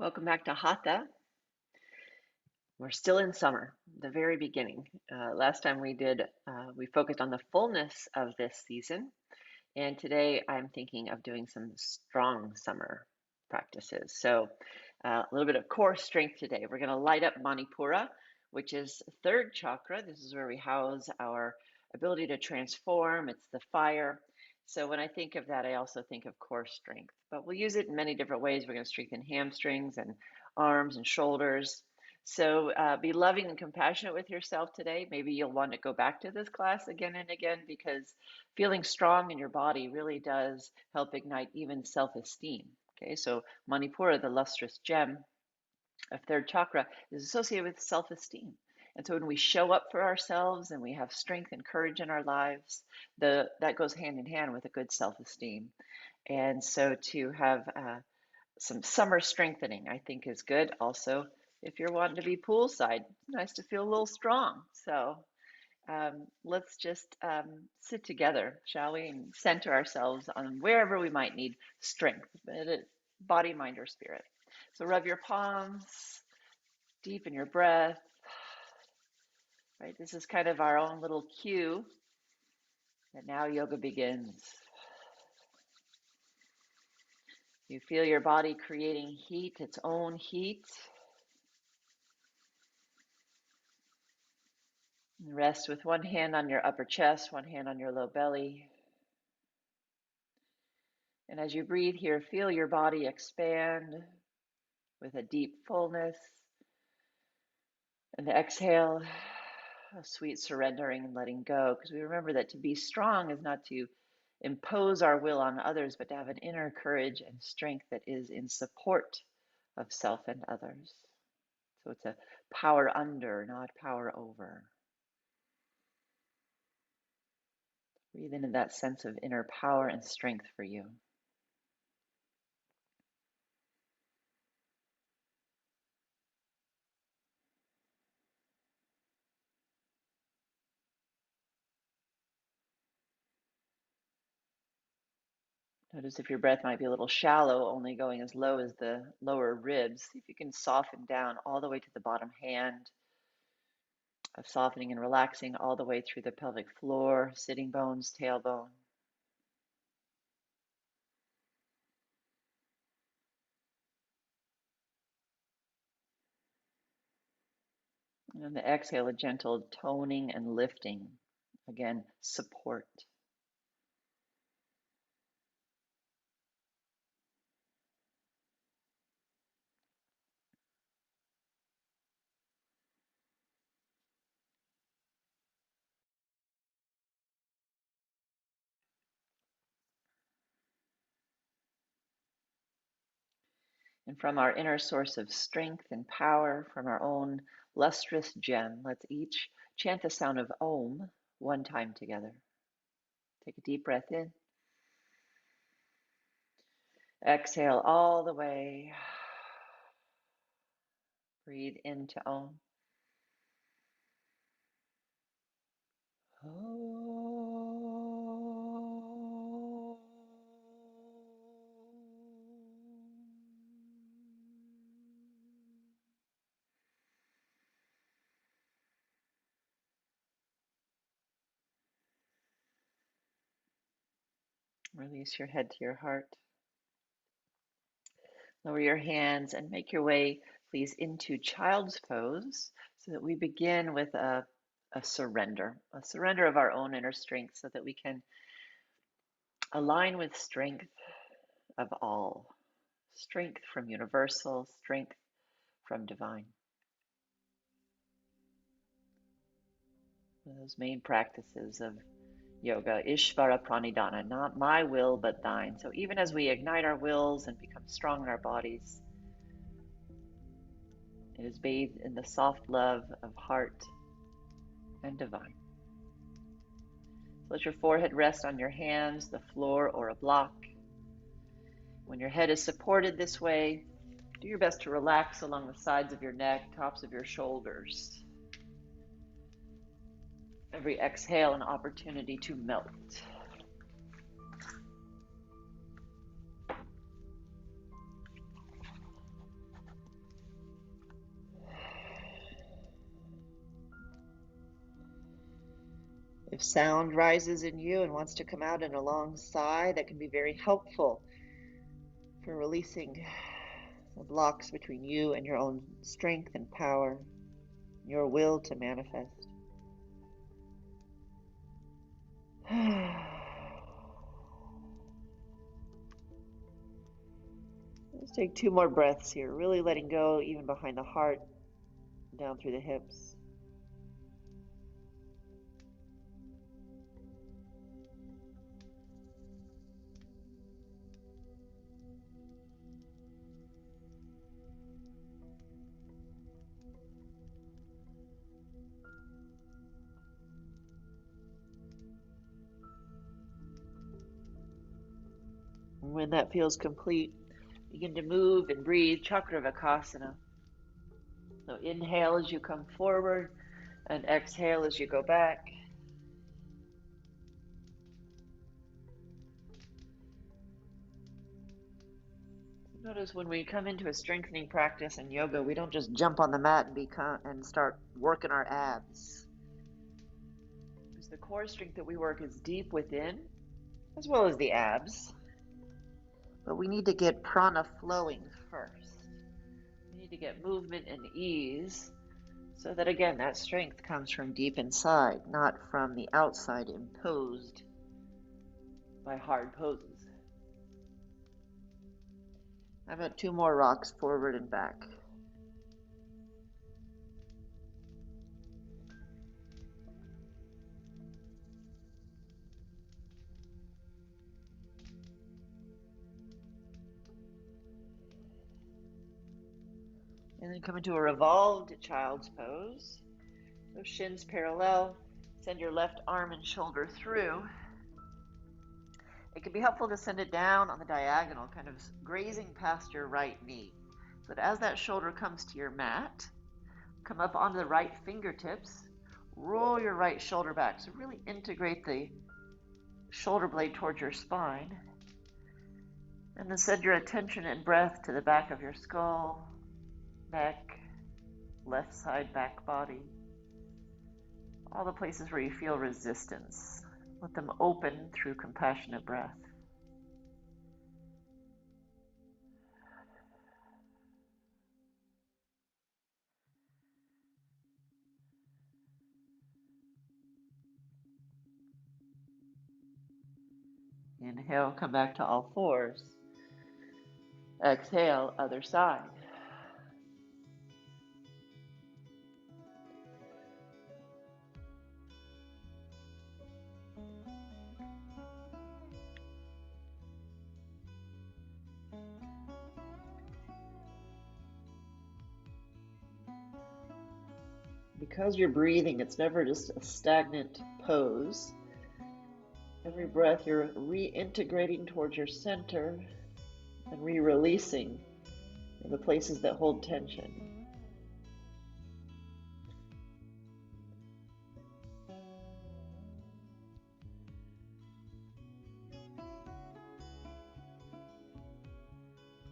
Welcome back to Hatha. We're still in summer, the very beginning. Last time we focused on the fullness of this season, and today I'm thinking of doing some strong summer practices. So, a little bit of core strength today. We're going to light up manipura, which is third chakra. This is where we house our ability to transform. It's the fire. So when I think of that, I also think of core strength, but we'll use it in many different ways. We're going to strengthen hamstrings and arms and shoulders. So be loving and compassionate with yourself today. Maybe you'll want to go back to this class again and again because feeling strong in your body really does help ignite even self-esteem. Okay, so Manipura, the lustrous gem of third chakra, is associated with self-esteem. And so when we show up for ourselves and we have strength and courage in our lives, that goes hand in hand with a good self-esteem. And so to have some summer strengthening, I think is good. Also, if you're wanting to be poolside, it's nice to feel a little strong. So let's just sit together, shall we, and center ourselves on wherever we might need strength, body, mind, or spirit. So rub your palms, deepen your breath, right? This is kind of our own little cue that now yoga begins. You feel your body creating heat, its own heat. Rest with one hand on your upper chest, one hand on your low belly. And as you breathe here, feel your body expand with a deep fullness. And the exhale, a sweet surrendering and letting go. Because we remember that to be strong is not to impose our will on others, but to have an inner courage and strength that is in support of self and others. So it's a power under, not power over. Breathe into that sense of inner power and strength for you. Notice if your breath might be a little shallow, only going as low as the lower ribs. See if you can soften down all the way to the bottom hand, of softening and relaxing all the way through the pelvic floor, sitting bones, tailbone. And on the exhale, a gentle toning and lifting. Again, support. And from our inner source of strength and power, from our own lustrous gem, let's each chant the sound of Om one time together. Take a deep breath in. Exhale all the way. Breathe into Om. Release your head to your heart. Lower your hands and make your way, please, into child's pose so that we begin with a surrender of our own inner strength so that we can align with strength of all, strength from universal, strength from divine. Those main practices of yoga, Ishvara Pranidhana, not my will but thine. So even as we ignite our wills and become strong in our bodies, it is bathed in the soft love of heart and divine. Let your forehead rest on your hands, the floor, or a block. When your head is supported this way, do your best to relax along the sides of your neck, tops of your shoulders. Every exhale, an opportunity to melt. If sound rises in you and wants to come out in a long sigh, that can be very helpful for releasing the blocks between you and your own strength and power, your will to manifest. Let's take 2 more breaths here, really letting go even behind the heart, down through the hips. And when that feels complete, begin to move and breathe Chakra Vakasana. So inhale as you come forward and exhale as you go back. Notice when we come into a strengthening practice in yoga, we don't just jump on the mat and start working our abs. Because the core strength that we work is deep within, as well as the abs. But we need to get prana flowing first. We need to get movement and ease so that, again, that strength comes from deep inside, not from the outside imposed by hard poses. How about 2 more rocks forward and back? And then come into a revolved child's pose. So shins parallel. Send your left arm and shoulder through. It can be helpful to send it down on the diagonal, kind of grazing past your right knee. So that as that shoulder comes to your mat, come up onto the right fingertips, roll your right shoulder back. So really integrate the shoulder blade towards your spine. And then send your attention and breath to the back of your skull, neck, left side back body. All the places where you feel resistance. Let them open through compassionate breath. Inhale, come back to all fours. Exhale, other side. Because you're breathing, it's never just a stagnant pose. Every breath, you're reintegrating towards your center and re-releasing in the places that hold tension.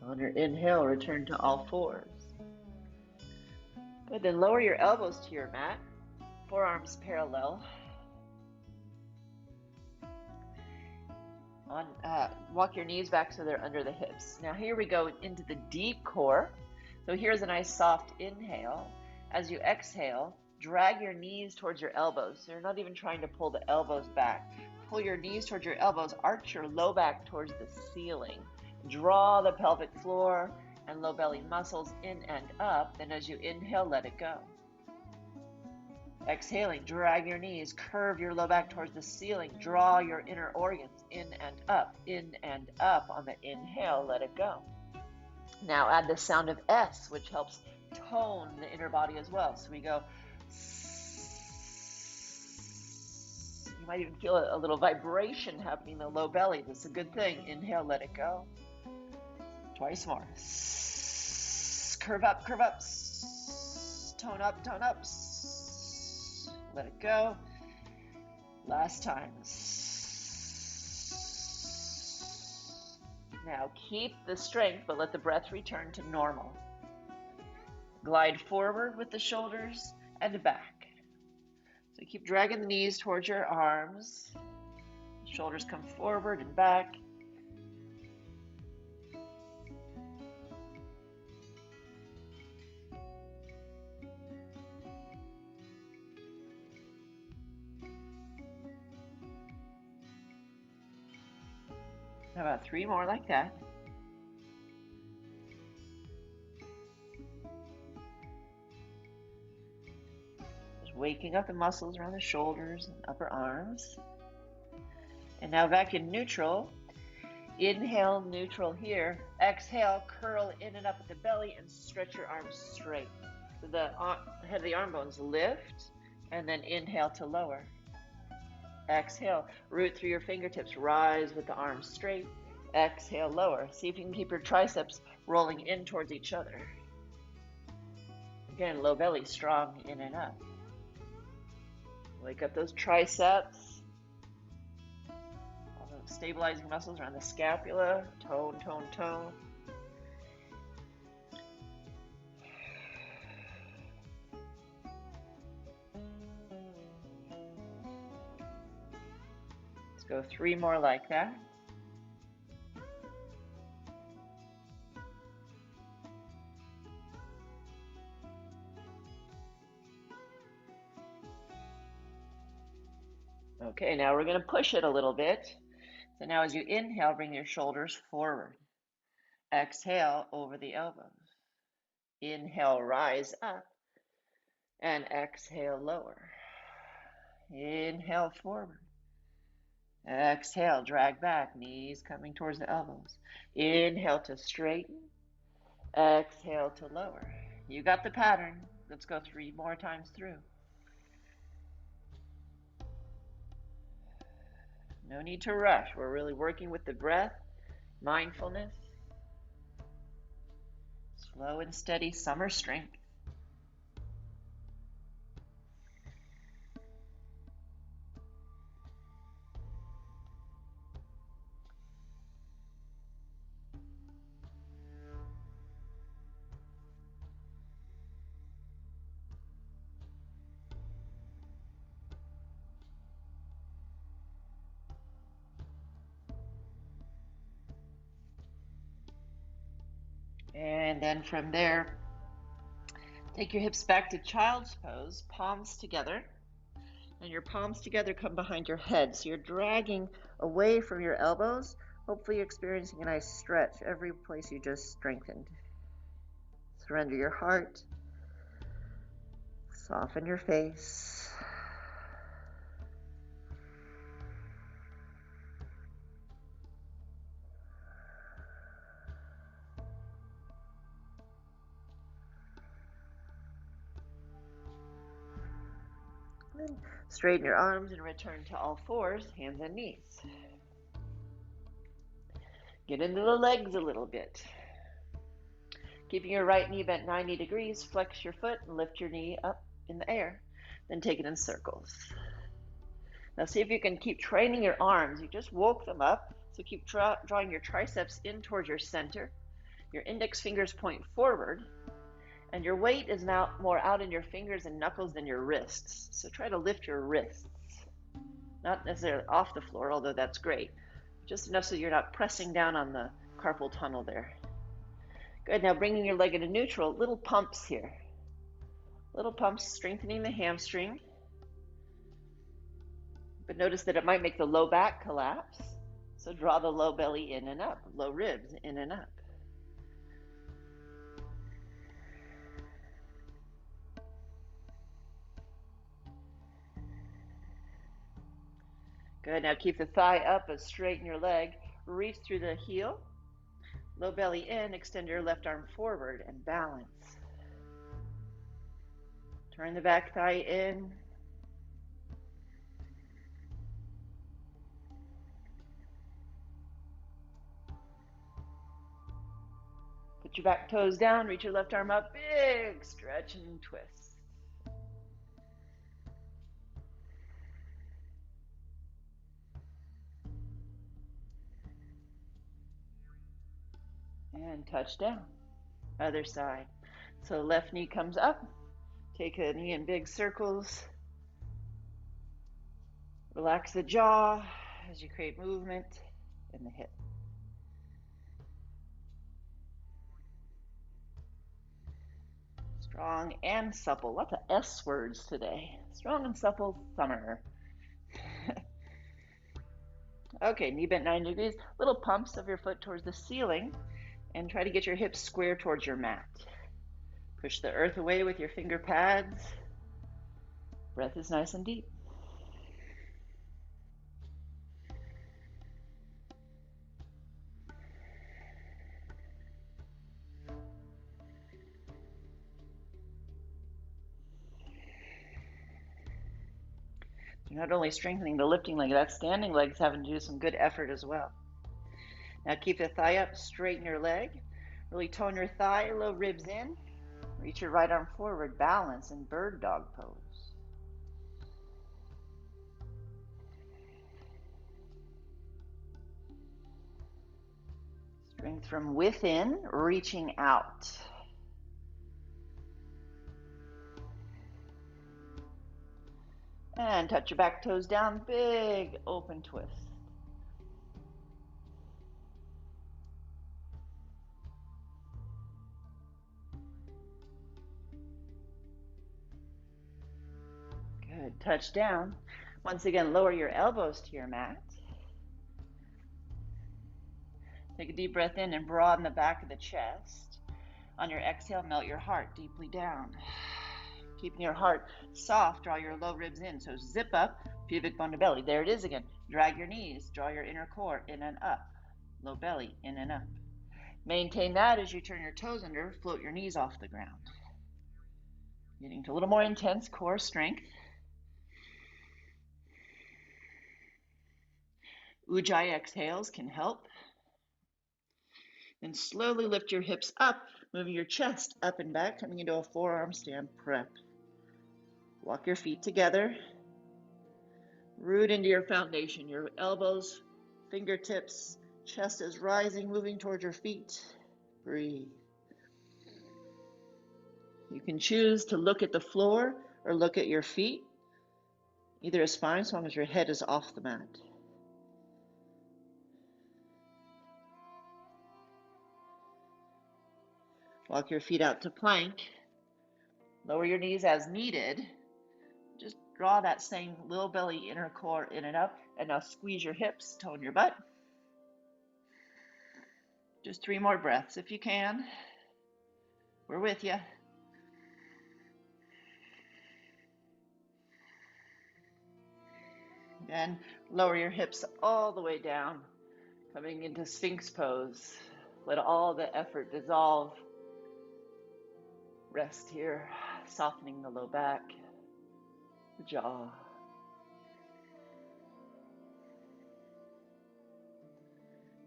On your inhale, return to all fours. Good, then lower your elbows to your mat, forearms parallel. Walk your knees back so they're under the hips. Now here we go into the deep core. So here's a nice soft inhale. As you exhale, drag your knees towards your elbows. So you're not even trying to pull the elbows back. Pull your knees towards your elbows, arch your low back towards the ceiling. Draw the pelvic floor and low belly muscles in and up. Then as you inhale, let it go. Exhaling, drag your knees, curve your low back towards the ceiling, draw your inner organs in and up on the inhale, let it go. Now add the sound of S, which helps tone the inner body as well. So we go, you might even feel a little vibration happening in the low belly. That's a good thing. Inhale, let it go. Twice more. Curve up, tone up. Let it go. Last time. Now keep the strength, but let the breath return to normal. Glide forward with the shoulders and back. So keep dragging the knees towards your arms. Shoulders come forward and back. How about 3 more like that? Just waking up the muscles around the shoulders and upper arms. And now back in neutral. Inhale, neutral here. Exhale, curl in and up at the belly and stretch your arms straight. So the head of the arm bones lift, and then inhale to lower. Exhale, root through your fingertips, rise with the arms straight. Exhale, lower. See if you can keep your triceps rolling in towards each other. Again, low belly, strong in and up. Wake up those triceps. All those stabilizing muscles around the scapula. Tone, tone, tone. Let's go 3 more like that. Okay, now we're going to push it a little bit. So now as you inhale, bring your shoulders forward. Exhale over the elbows. Inhale, rise up. And exhale, lower. Inhale, forward. Exhale, drag back, knees coming towards the elbows. Inhale to straighten. Exhale to lower. You got the pattern. Let's go 3 more times through. No need to rush. We're really working with the breath, mindfulness. Slow and steady summer strength. And then from there, take your hips back to child's pose, palms together. And your palms together come behind your head. So you're dragging away from your elbows. Hopefully you're experiencing a nice stretch every place you just strengthened. Surrender your heart. Soften your face. And straighten your arms and return to all fours, hands and knees. Get into the legs a little bit. Keeping your right knee bent 90 degrees, flex your foot and lift your knee up in the air. Then take it in circles. Now see if you can keep training your arms. You just woke them up, so keep drawing your triceps in towards your center. Your index fingers point forward, and your weight is now more out in your fingers and knuckles than your wrists. So try to lift your wrists. Not necessarily off the floor, although that's great. Just enough so you're not pressing down on the carpal tunnel there. Good, now bringing your leg into neutral, little pumps here. Little pumps, strengthening the hamstring. But notice that it might make the low back collapse. So draw the low belly in and up, low ribs in and up. Good, now keep the thigh up and straighten your leg. Reach through the heel. Low belly in, extend your left arm forward and balance. Turn the back thigh in. Put your back toes down, reach your left arm up, big stretch and twist. And touch down. Other side. So left knee comes up. Take a knee in big circles. Relax the jaw as you create movement in the hip. Strong and supple. Lots of S words today. Strong and supple summer. Okay, knee bent 90 degrees. Little pumps of your foot towards the ceiling and try to get your hips square towards your mat. Push the earth away with your finger pads. Breath is nice and deep. You're not only strengthening the lifting leg, that standing leg's having to do some good effort as well. Now keep the thigh up, straighten your leg. Really tone your thigh, low ribs in. Reach your right arm forward, balance in bird dog pose. Strength from within, reaching out. And touch your back toes down, big open twist. Good, touch down. Once again, lower your elbows to your mat. Take a deep breath in and broaden the back of the chest. On your exhale, melt your heart deeply down. Keeping your heart soft, draw your low ribs in. So zip up, pubic bone to belly. There it is again. Drag your knees, draw your inner core in and up. Low belly, in and up. Maintain that as you turn your toes under, float your knees off the ground. Getting to a little more intense core strength. Ujjayi exhales can help. Then slowly lift your hips up, moving your chest up and back, coming into a forearm stand prep. Walk your feet together. Root into your foundation. Your elbows, fingertips, chest is rising, moving towards your feet. Breathe. You can choose to look at the floor or look at your feet. Either is fine as long as your head is off the mat. Walk your feet out to plank. Lower your knees as needed. Just draw that same little belly inner core in and up. And now squeeze your hips, tone your butt. Just 3 more breaths if you can. We're with you. Then lower your hips all the way down, coming into Sphinx pose. Let all the effort dissolve. Rest here, softening the low back, the jaw.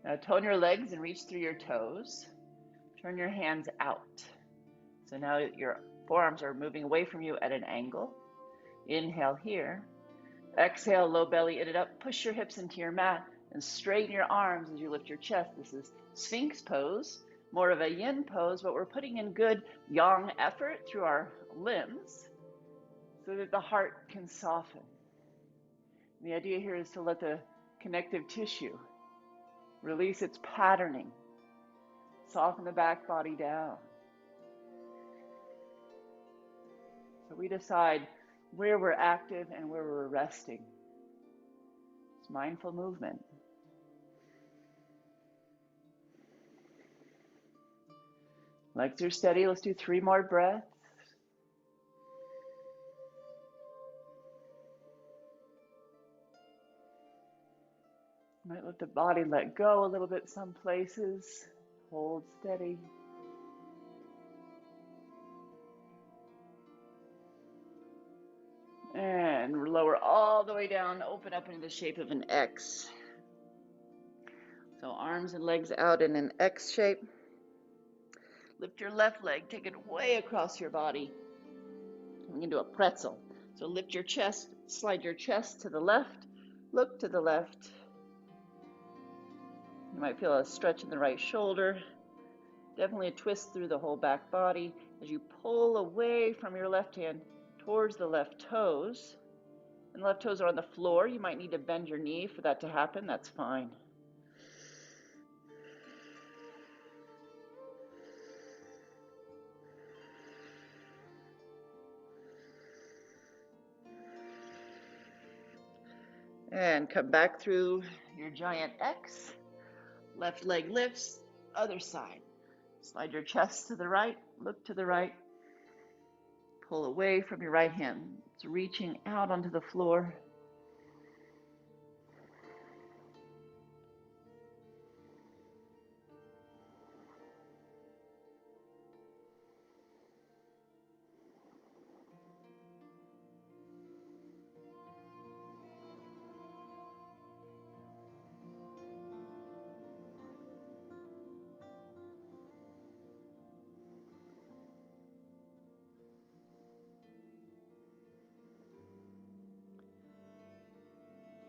Now tone your legs and reach through your toes. Turn your hands out. So now your forearms are moving away from you at an angle. Inhale here. Exhale, low belly, in it up. Push your hips into your mat and straighten your arms as you lift your chest. This is Sphinx pose, more of a yin pose, but we're putting in good yang effort through our limbs so that the heart can soften. The idea here is to let the connective tissue release its patterning, soften the back body down. So we decide where we're active and where we're resting. It's mindful movement. Legs are steady. Let's do 3 more breaths. Might let the body let go a little bit some places. Hold steady. And lower all the way down, open up into the shape of an X. So arms and legs out in an X shape. Lift your left leg, take it way across your body, coming into a pretzel. So lift your chest, slide your chest to the left, look to the left. You might feel a stretch in the right shoulder. Definitely a twist through the whole back body as you pull away from your left hand towards the left toes. and the left toes are on the floor. You might need to bend your knee for that to happen. That's fine. And come back through your giant X. Left leg lifts, other side. Slide your chest to the right, look to the right. Pull away from your right hand. It's reaching out onto the floor.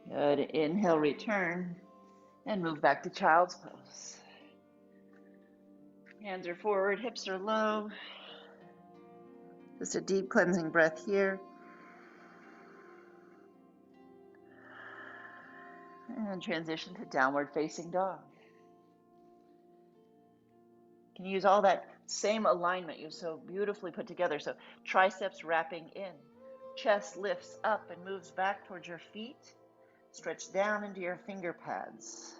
Good. Inhale, return, and move back to child's pose. Hands are forward, hips are low. Just a deep cleansing breath here. And transition to downward facing dog. You can use all that same alignment you so beautifully put together. So triceps wrapping in. Chest lifts up and moves back towards your feet. Stretch down into your finger pads.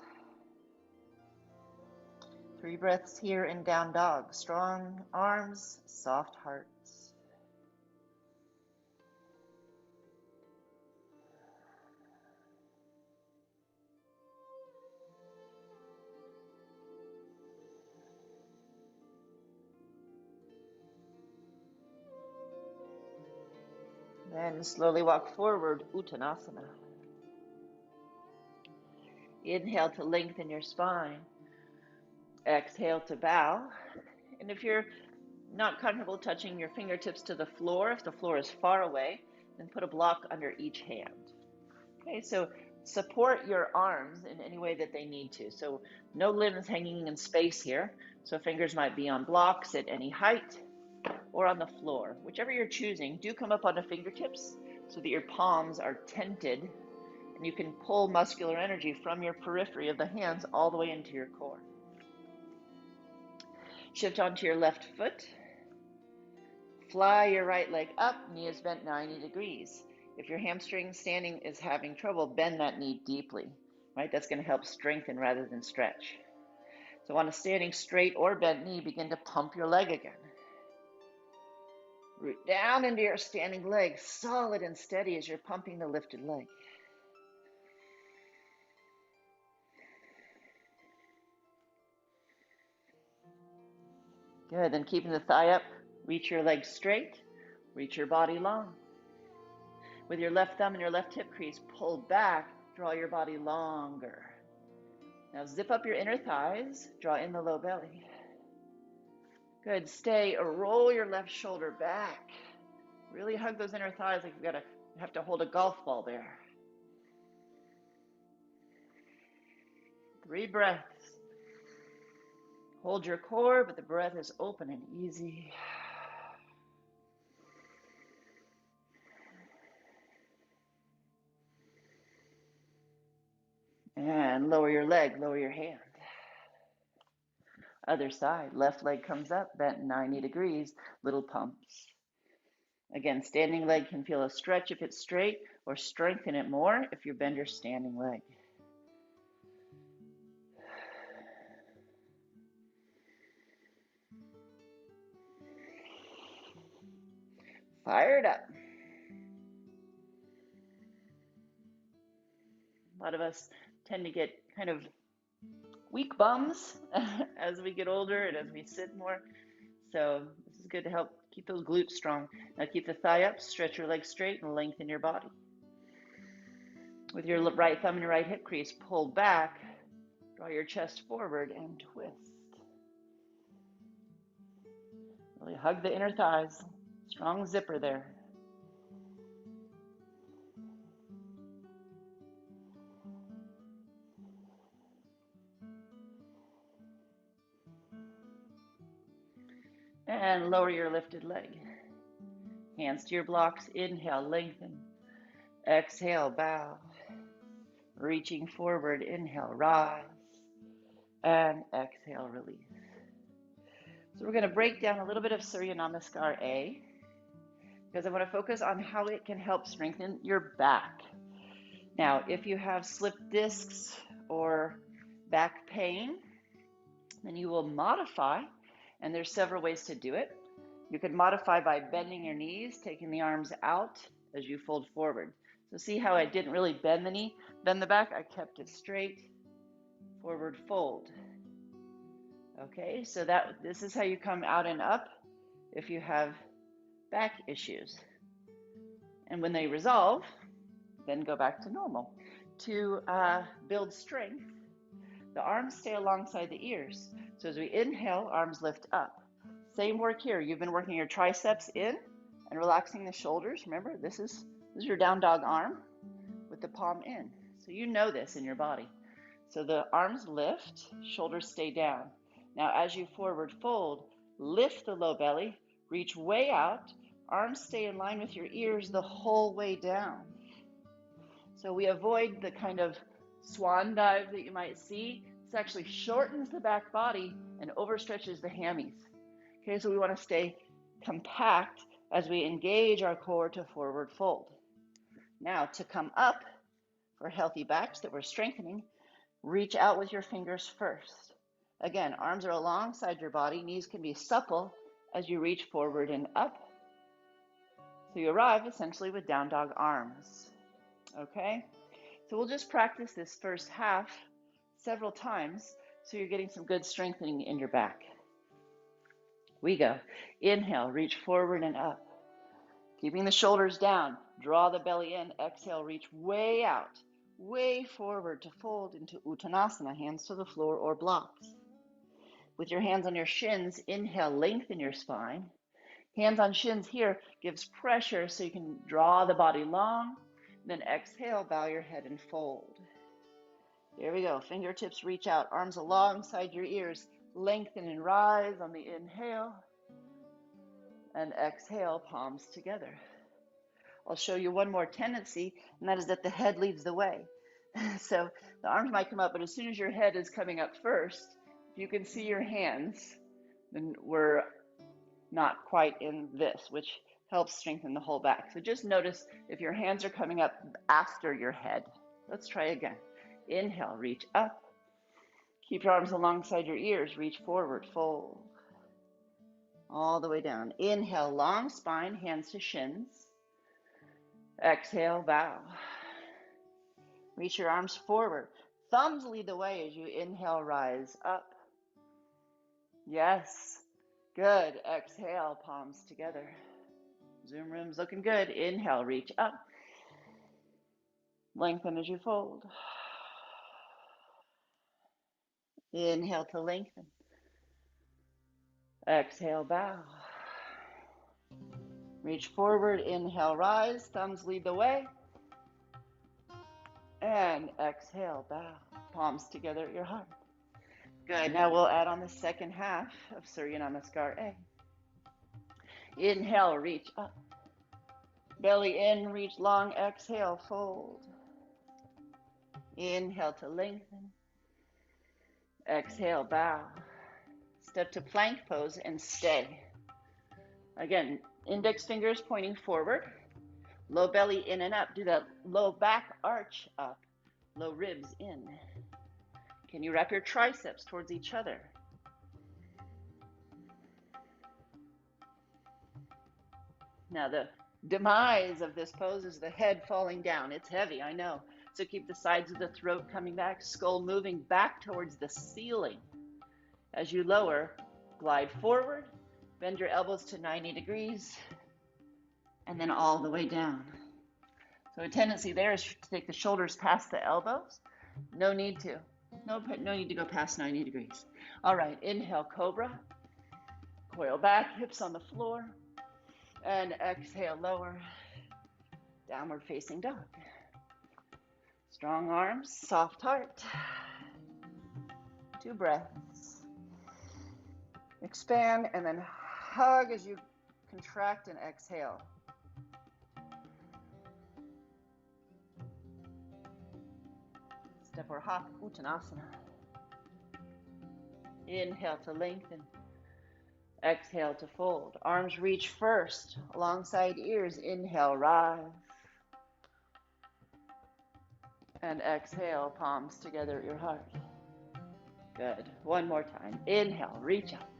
3 breaths here in down dog. Strong arms, soft hearts. Then slowly walk forward, Uttanasana. Inhale to lengthen your spine. Exhale to bow. And if you're not comfortable touching your fingertips to the floor, if the floor is far away, then put a block under each hand. Okay, so support your arms in any way that they need to. So no limbs hanging in space here. So fingers might be on blocks at any height or on the floor. Whichever you're choosing, do come up onto fingertips so that your palms are tented and you can pull muscular energy from your periphery of the hands all the way into your core. Shift onto your left foot. Fly your right leg up, knee is bent 90 degrees. If your hamstring standing is having trouble, bend that knee deeply, right? That's going to help strengthen rather than stretch. So on a standing straight or bent knee, begin to pump your leg again. Root down into your standing leg, solid and steady as you're pumping the lifted leg. Good, then keeping the thigh up, reach your leg straight, reach your body long. With your left thumb and your left hip crease pulled back, draw your body longer. Now zip up your inner thighs, draw in the low belly. Good, stay or roll your left shoulder back. Really hug those inner thighs like you have to hold a golf ball there. 3 breaths. Hold your core, but the breath is open and easy. And lower your leg, lower your hand. Other side, left leg comes up, bent 90 degrees, little pumps. Again, standing leg can feel a stretch if it's straight, or strengthen it more if you bend your standing leg. Fired up. A lot of us tend to get kind of weak bums as we get older and as we sit more. So this is good to help keep those glutes strong. Now keep the thigh up, stretch your legs straight, and lengthen your body. With your right thumb and your right hip crease pulled back, draw your chest forward and twist. Really hug the inner thighs. Strong zipper there. And lower your lifted leg. Hands to your blocks. Inhale, lengthen. Exhale, bow. Reaching forward, inhale, rise. And exhale, release. So we're going to break down a little bit of Surya Namaskar A, because I want to focus on how it can help strengthen your back. Now, if you have slipped discs or back pain, then you will modify, and there's several ways to do it. You can modify by bending your knees, taking the arms out as you fold forward. So see how I didn't really bend the knee, bend the back, I kept it straight, forward fold. Okay, so this is how you come out and up if you have back issues. And when they resolve, then go back to normal. To build strength, the arms stay alongside the ears. So as we inhale, arms lift up. Same work here. You've been working your triceps in and relaxing the shoulders. Remember, this is your down dog arm with the palm in. So you know this in your body. So the arms lift, shoulders stay down. Now as you forward fold, lift the low belly, reach way out, arms stay in line with your ears the whole way down. So we avoid the kind of swan dive that you might see. This actually shortens the back body and overstretches the hammies. Okay, so we want to stay compact as we engage our core to forward fold. Now to come up for healthy backs that we're strengthening, reach out with your fingers first. Again, arms are alongside your body, knees can be supple as you reach forward and up. So you arrive essentially with down dog arms. Okay, so we'll just practice this first half several times so you're getting some good strengthening in your back. We go. Inhale, reach forward and up. Keeping the shoulders down, draw the belly in. Exhale, reach way out, way forward to fold into Uttanasana, hands to the floor or blocks. With your hands on your shins, inhale, lengthen your spine. Hands on shins here gives pressure so you can draw the body long. Then exhale, bow your head and fold. Here we go. Fingertips reach out, arms alongside your ears. Lengthen and rise on the inhale. And exhale, palms together. I'll show you one more tendency, and that is that the head leads the way. So the arms might come up, but as soon as your head is coming up first, if you can see your hands, then we're not quite in this, which helps strengthen the whole back. So just notice if your hands are coming up after your head. Let's try again. Inhale, reach up. Keep your arms alongside your ears. Reach forward, fold. All the way down. Inhale, long spine, hands to shins. Exhale, bow. Reach your arms forward. Thumbs lead the way as you inhale, rise up. Yes. Good. Exhale, palms together. Zoom room's looking good. Inhale, reach up. Lengthen as you fold. Inhale to lengthen. Exhale, bow. Reach forward, inhale, rise. Thumbs lead the way. And exhale, bow. Palms together at your heart. Good. Now we'll add on the second half of Surya Namaskar A. Inhale, reach up. Belly in, reach long. Exhale, fold. Inhale to lengthen. Exhale, bow. Step to plank pose and stay. Again, index fingers pointing forward. Low belly in and up. Do that low back arch up. Low ribs in. Can you wrap your triceps towards each other? Now the demise of this pose is the head falling down. It's heavy, I know. So keep the sides of the throat coming back, skull moving back towards the ceiling. As you lower, glide forward, bend your elbows to 90 degrees, and then all the way down. So a tendency there is to take the shoulders past the elbows. No need to. No need to go past 90 degrees. All right, inhale, cobra. Coil back, hips on the floor. And exhale, lower. Downward facing dog. Strong arms, soft heart. 2 breaths. Expand and then hug as you contract and exhale. Step or hop, Uttanasana. Inhale to lengthen. Exhale to fold. Arms reach first, alongside ears. Inhale, rise. And exhale, palms together at your heart. Good. One more time. Inhale, reach up.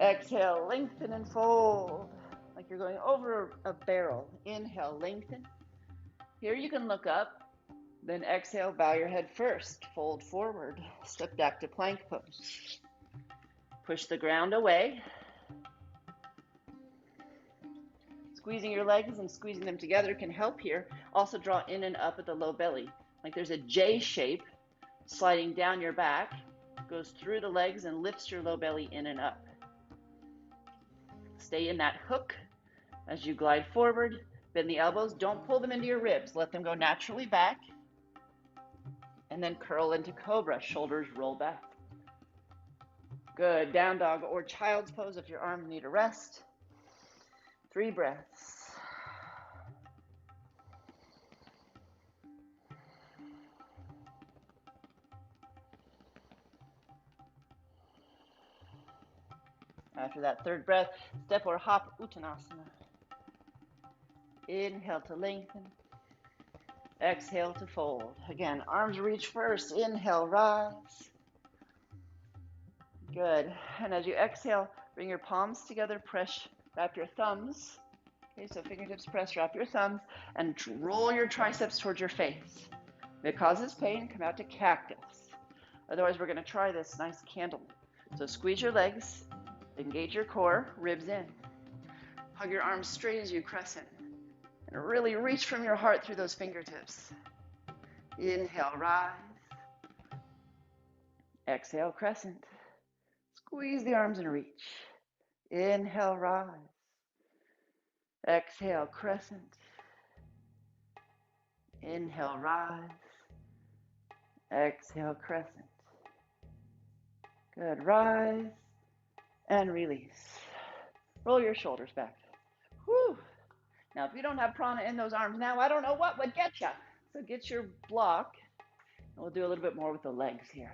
Exhale, lengthen and fold, like you're going over a barrel. Inhale, lengthen. Here you can look up. Then exhale, bow your head first. Fold forward. Step back to plank pose. Push the ground away. Squeezing your legs and squeezing them together can help here. Also draw in and up at the low belly. Like there's a J shape sliding down your back, goes through the legs and lifts your low belly in and up. Stay in that hook as you glide forward. Bend the elbows. Don't pull them into your ribs. Let them go naturally back. And then curl into cobra. Shoulders roll back. Good. Down dog or child's pose if your arms need a rest. 3 breaths. After that 3rd breath, step or hop, Uttanasana. Inhale to lengthen. Exhale to fold. Again, arms reach first. Inhale, rise. Good. And as you exhale, bring your palms together, wrap your thumbs. Okay, so fingertips press, wrap your thumbs, and roll your triceps towards your face. If it causes pain, come out to cactus. Otherwise, we're going to try this nice candle. So squeeze your legs, engage your core, ribs in. Hug your arms straight as you crescent. And really reach from your heart through those fingertips. Inhale, rise. Exhale, crescent. Squeeze the arms and reach. Inhale, rise. Exhale, crescent. Inhale, rise. Exhale, crescent. Good. Rise and release. Roll your shoulders back. Whew. Now, if you don't have prana in those arms now, I don't know what would get you. So get your block. And we'll do a little bit more with the legs here.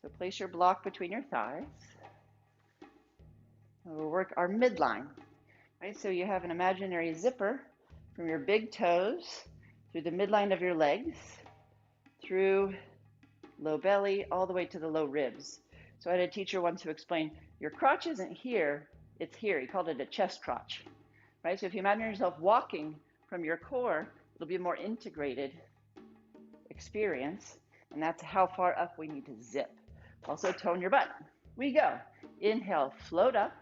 So place your block between your thighs. And we'll work our midline. Right? So you have an imaginary zipper from your big toes through the midline of your legs, through low belly, all the way to the low ribs. So I had a teacher once who explained, your crotch isn't here, it's here. He called it a chest crotch. Right? So if you imagine yourself walking from your core, it'll be a more integrated experience, and that's how far up we need to zip. Also tone your butt. We go. Inhale, float up,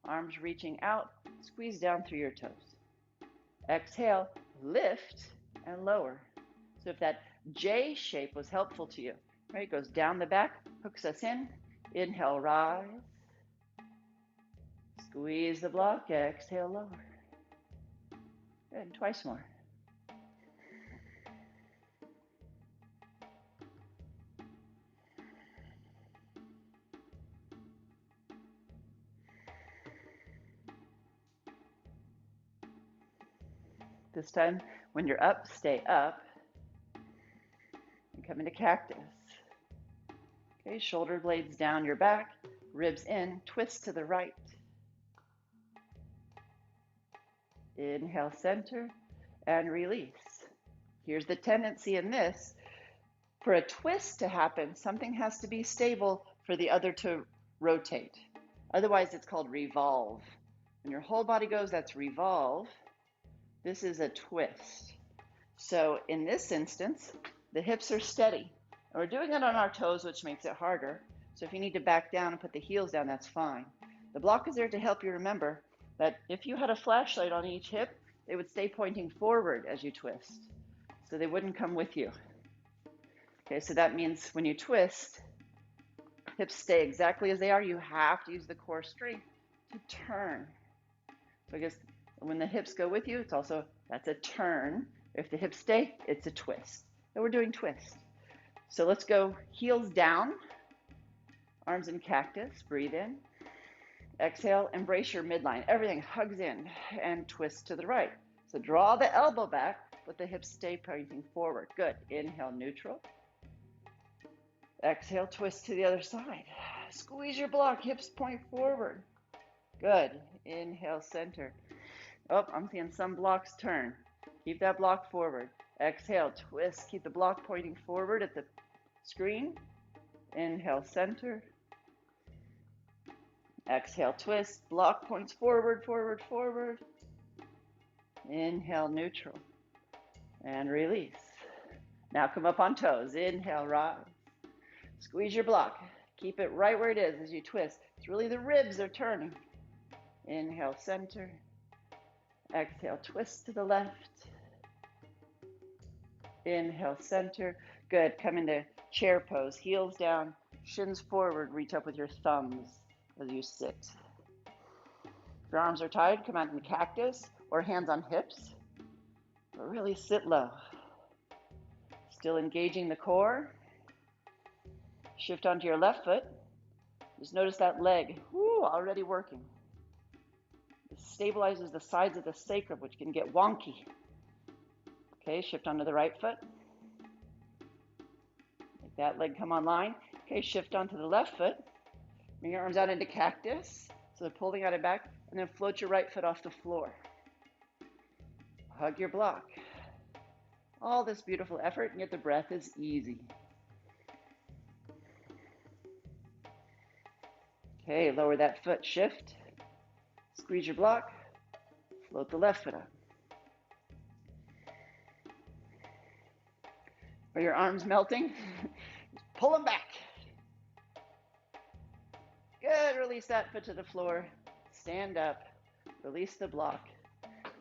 arms reaching out, squeeze down through your toes. Exhale, lift and lower. So if that J shape was helpful to you, right? It goes down the back, hooks us in. Inhale, rise. Squeeze the block, exhale, lower. Good, twice more. This time, when you're up, stay up. And come into cactus. Okay, shoulder blades down your back, ribs in, twist to the right. Inhale, center, and release. Here's the tendency in this. For a twist to happen, something has to be stable for the other to rotate. Otherwise, it's called revolve. When your whole body goes, that's revolve. This is a twist. So in this instance, the hips are steady. And we're doing it on our toes, which makes it harder. So if you need to back down and put the heels down, that's fine. The block is there to help you remember that if you had a flashlight on each hip, they would stay pointing forward as you twist. So they wouldn't come with you. Okay, so that means when you twist, hips stay exactly as they are. You have to use the core strength to turn. So I guess when the hips go with you, it's also, that's a turn. If the hips stay, it's a twist. So we're doing twist. So let's go heels down, arms in cactus, breathe in. Exhale, embrace your midline. Everything hugs in and twist to the right. So draw the elbow back, but the hips stay pointing forward. Good. Inhale, neutral. Exhale, twist to the other side. Squeeze your block, hips point forward. Good. Inhale, center. Oh, I'm seeing some blocks turn. Keep that block forward. Exhale, twist. Keep the block pointing forward at the screen. Inhale, center. Exhale, twist. Block points forward, forward, forward. Inhale, neutral. And release. Now come up on toes. Inhale, rise. Squeeze your block. Keep it right where it is as you twist. It's really the ribs are turning. Inhale, center. Exhale, twist to the left. Inhale, center. Good. Come into chair pose. Heels down, shins forward. Reach up with your thumbs as you sit. If your arms are tied, come out in the cactus or hands on hips. But really sit low. Still engaging the core. Shift onto your left foot. Just notice that leg, already working. It stabilizes the sides of the sacrum, which can get wonky. Okay, shift onto the right foot. Make that leg come online. Okay, shift onto the left foot. Bring your arms out into cactus. So they're pulling out and back, and then float your right foot off the floor. Hug your block. All this beautiful effort, and yet the breath is easy. Okay, lower that foot, shift. Squeeze your block. Float the left foot up. Are your arms melting? Pull them back. Good, release that foot to the floor. Stand up, release the block,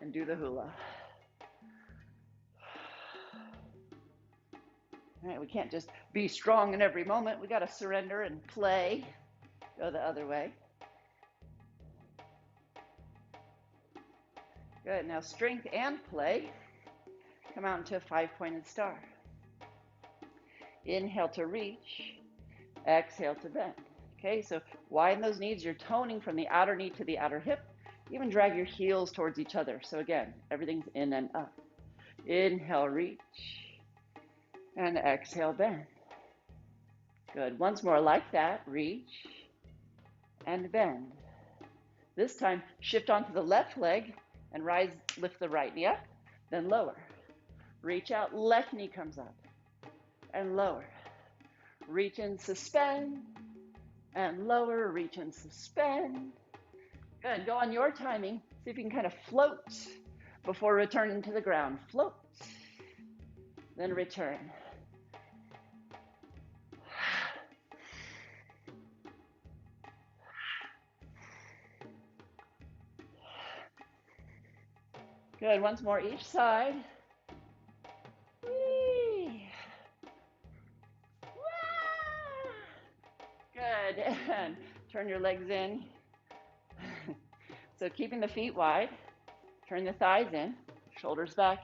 and do the hula. All right, we can't just be strong in every moment. We got to surrender and play. Go the other way. Good, now strength and play. Come out into a 5-pointed star. Inhale to reach, exhale to bend. Okay, so widen those knees. You're toning from the outer knee to the outer hip. Even drag your heels towards each other. So again, everything's in and up. Inhale, reach, and exhale, bend. Good, once more like that. Reach and bend. This time, shift onto the left leg and rise, lift the right knee up, then lower. Reach out, left knee comes up and lower. Reach and suspend and lower, reach and suspend. Good, go on your timing. See if you can kind of float before returning to the ground. Float, then return. Good, once more each side. Whee. Good, and turn your legs in. So keeping the feet wide, turn the thighs in, shoulders back.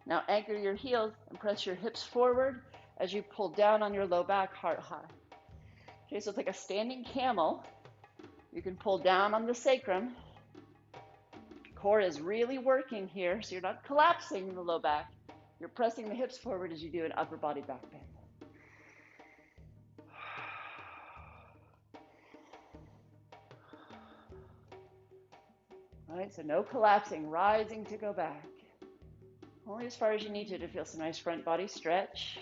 Now anchor your heels and press your hips forward as you pull down on your low back, heart high. Okay, so it's like a standing camel. You can pull down on the sacrum. Core is really working here, so you're not collapsing the low back. You're pressing the hips forward as you do an upper body back bend. All right, so no collapsing, rising to go back. Only as far as you need to feel some nice front body stretch.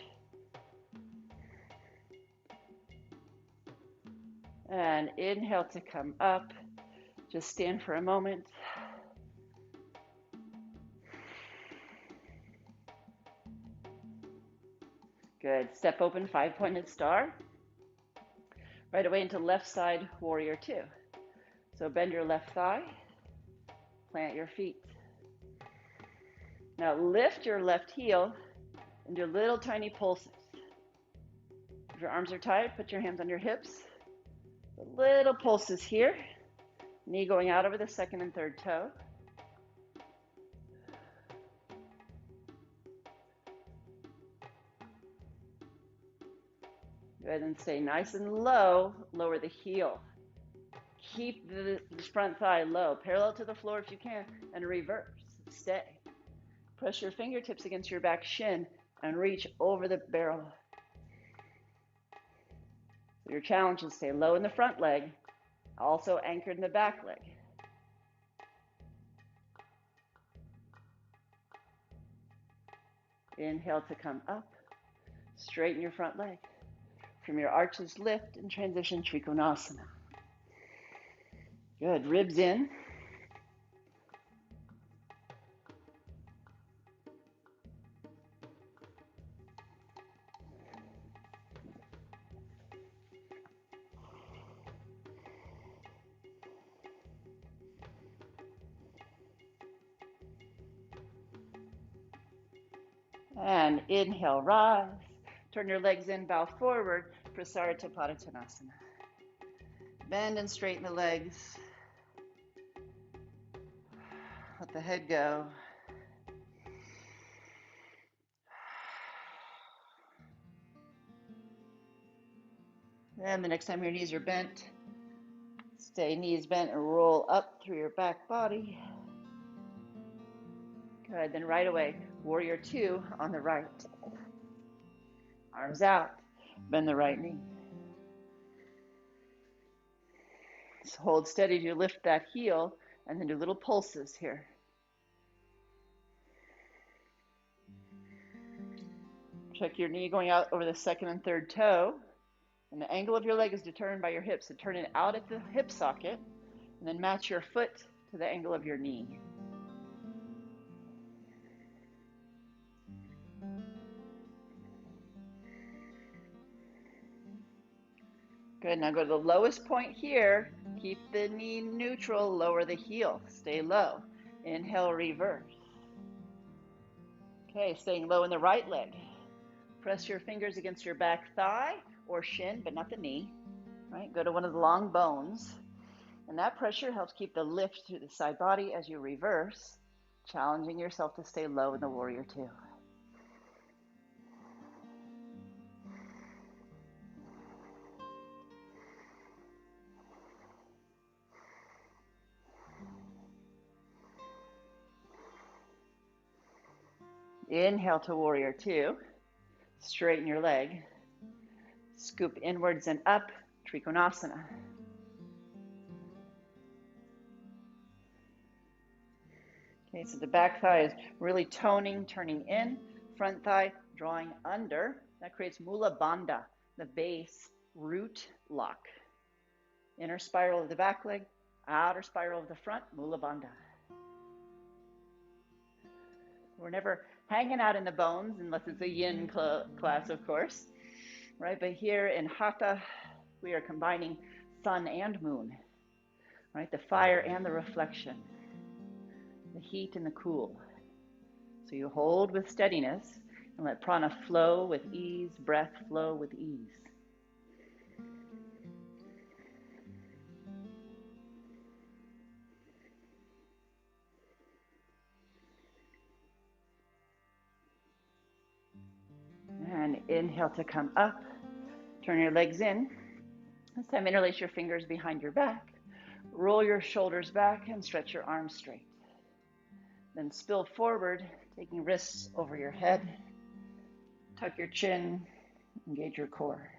And inhale to come up. Just stand for a moment. Good. Step open, 5-pointed star. Right away into left side, warrior 2. So bend your left thigh, plant your feet. Now lift your left heel and do little tiny pulses. If your arms are tied, put your hands on your hips. Little pulses here. Knee going out over the second and third toe. Go ahead and stay nice and low. Lower the heel. Keep the front thigh low, parallel to the floor if you can, and reverse. Stay. Press your fingertips against your back shin and reach over the barrel. Your challenge is to stay low in the front leg, also anchored in the back leg. Inhale to come up, straighten your front leg. From your arches, lift and transition Trikonasana. Good, ribs in. And inhale, rise. Turn your legs in, bow forward, Prasarita Padottanasana. Bend and straighten the legs. Let the head go. And the next time your knees are bent, stay knees bent and roll up through your back body. Good, then right away, warrior two on the right. Arms out, bend the right knee. So hold steady as you lift that heel and then do little pulses here. Check your knee going out over the second and third toe. And the angle of your leg is determined by your hips. So turn it out at the hip socket and then match your foot to the angle of your knee. Good, now go to the lowest point here. Keep the knee neutral, lower the heel, stay low. Inhale, reverse. Okay, staying low in the right leg. Press your fingers against your back thigh or shin, but not the knee. Right, go to one of the long bones. And that pressure helps keep the lift through the side body as you reverse, challenging yourself to stay low in the warrior two. Inhale to warrior two. Straighten your leg. Scoop inwards and up, Trikonasana. Okay, so the back thigh is really toning, turning in. Front thigh drawing under. That creates Mula Bandha, the base root lock. Inner spiral of the back leg, outer spiral of the front, Mula Bandha. We're never hanging out in the bones unless it's a yin class, of course, right? But here in Hatha, we are combining sun and moon, right? The fire and the reflection, the heat and the cool. So you hold with steadiness and let prana flow with ease, breath flow with ease. And inhale to come up. Turn your legs in. This time interlace your fingers behind your back. Roll your shoulders back and stretch your arms straight. Then spill forward, taking wrists over your head. Tuck your chin, engage your core.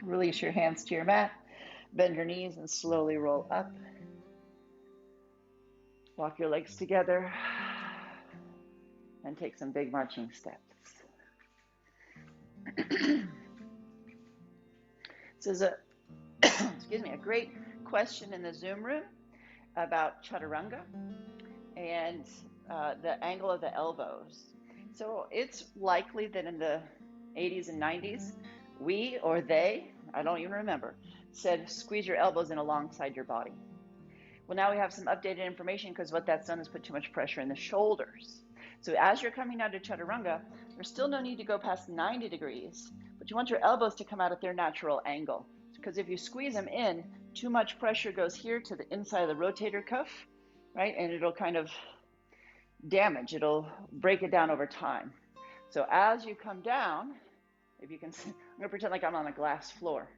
Release your hands to your mat. Bend your knees and slowly roll up. Walk your legs together and take some big marching steps. This is a great question in the Zoom room about chaturanga and the angle of the elbows. So it's likely that in the 80s and 90s, we or they, I don't even remember, said squeeze your elbows in alongside your body. Well, now we have some updated information because what that's done is put too much pressure in the shoulders. So as you're coming out of chaturanga, there's still no need to go past 90 degrees, but you want your elbows to come out at their natural angle. Because if you squeeze them in, too much pressure goes here to the inside of the rotator cuff, right? And it'll kind of damage, it'll break it down over time. So as you come down, if you can see, I'm going to pretend like I'm on a glass floor.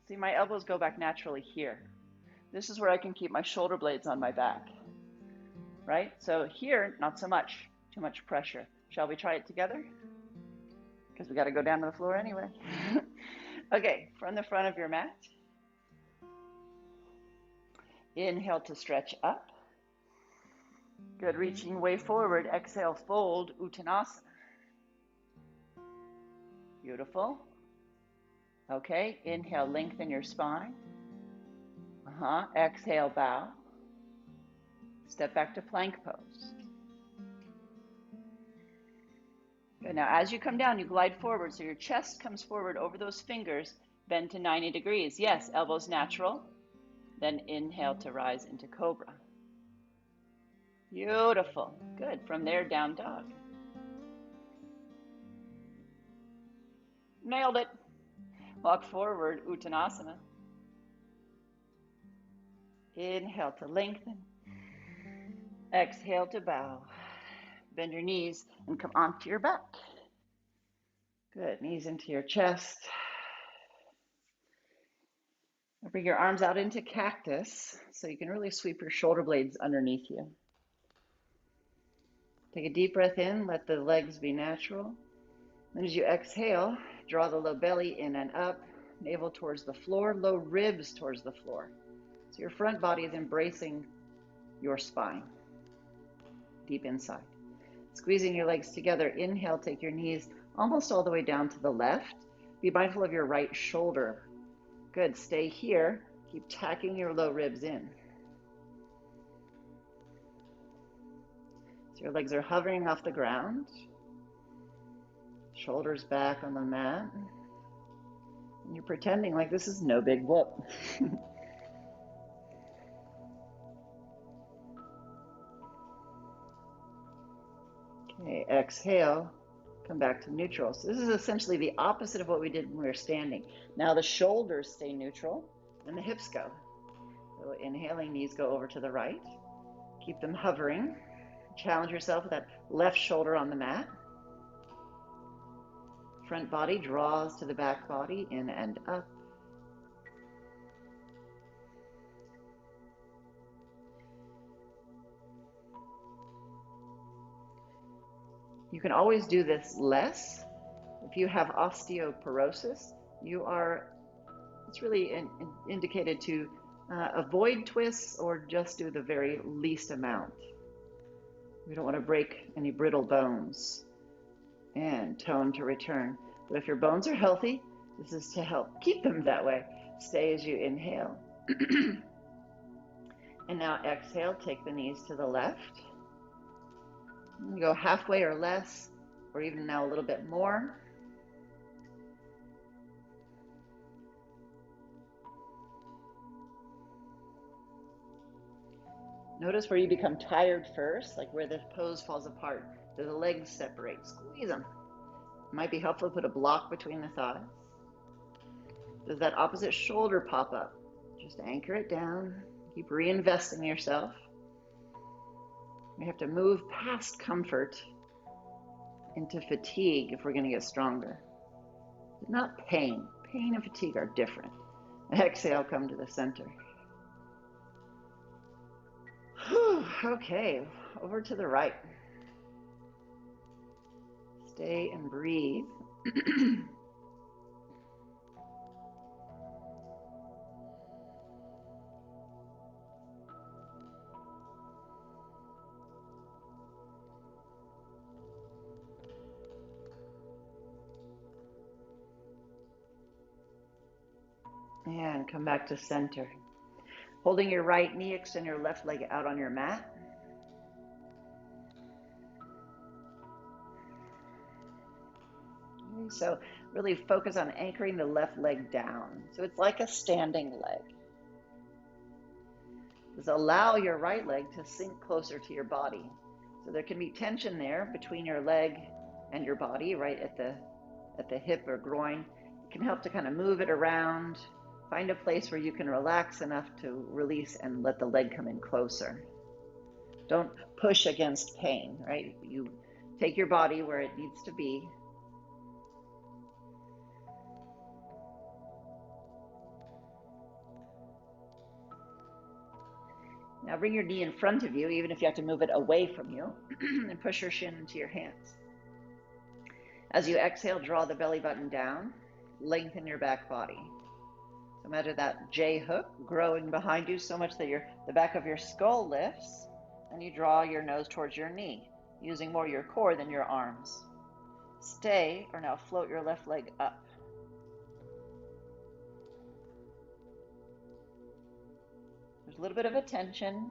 See, my elbows go back naturally here. This is where I can keep my shoulder blades on my back, right? So here, not so much, too much pressure. Shall we try it together? Because we got to go down to the floor anyway. Okay, from the front of your mat, inhale to stretch up. Good, reaching way forward. Exhale, fold, Uttanasana. Beautiful. Okay, inhale, lengthen your spine. Exhale, bow. Step back to plank pose. Good, now as you come down, you glide forward, so your chest comes forward over those fingers, bend to 90 degrees. Yes, elbows natural. Then inhale to rise into cobra. Beautiful. Good. From there, down dog. Nailed it. Walk forward, Uttanasana. Inhale to lengthen. Exhale to bow. Bend your knees and come onto your back. Good. Knees into your chest. Bring your arms out into cactus so you can really sweep your shoulder blades underneath you. Take a deep breath in. Let the legs be natural. Then as you exhale, draw the low belly in and up, navel towards the floor, low ribs towards the floor. So your front body is embracing your spine, deep inside. Squeezing your legs together, inhale, take your knees almost all the way down to the left. Be mindful of your right shoulder. Good, stay here. Keep tacking your low ribs in. So your legs are hovering off the ground. Shoulders back on the mat. And you're pretending like this is no big whoop. Okay, exhale, come back to neutral. So this is essentially the opposite of what we did when we were standing. Now the shoulders stay neutral and the hips go. So inhaling, knees go over to the right. Keep them hovering. Challenge yourself with that left shoulder on the mat. Front body draws to the back body, in and up. You can always do this less. If you have osteoporosis, it's really indicated to avoid twists or just do the very least amount. We don't want to break any brittle bones. And tone to return. But if your bones are healthy, this is to help keep them that way. Stay as you inhale. And now exhale, take the knees to the left. You go halfway or less, or even now a little bit more. Notice where you become tired first, like where the pose falls apart. Do the legs separate? Squeeze them. It might be helpful to put a block between the thighs. Does that opposite shoulder pop up? Just anchor it down. Keep reinvesting yourself. We have to move past comfort into fatigue if we're going to get stronger. But not pain. Pain and fatigue are different. Exhale, come to the center. Okay, over to the right. Stay and breathe. And come back to center. Holding your right knee, extend your left leg out on your mat. Okay, so really focus on anchoring the left leg down. So it's like a standing leg. Just allow your right leg to sink closer to your body. So there can be tension there between your leg and your body, right at the hip or groin. It can help to kind of move it around, Find a place where you can relax enough to release and let the leg come in closer. Don't push against pain, right? You take your body where it needs to be. Now bring your knee in front of you, even if you have to move it away from you, and push your shin into your hands. As you exhale, draw the belly button down, lengthen your back body. So imagine that J hook growing behind you so much that the back of your skull lifts, and you draw your nose towards your knee, using more your core than your arms. Stay, or now float your left leg up. There's a little bit of a tension,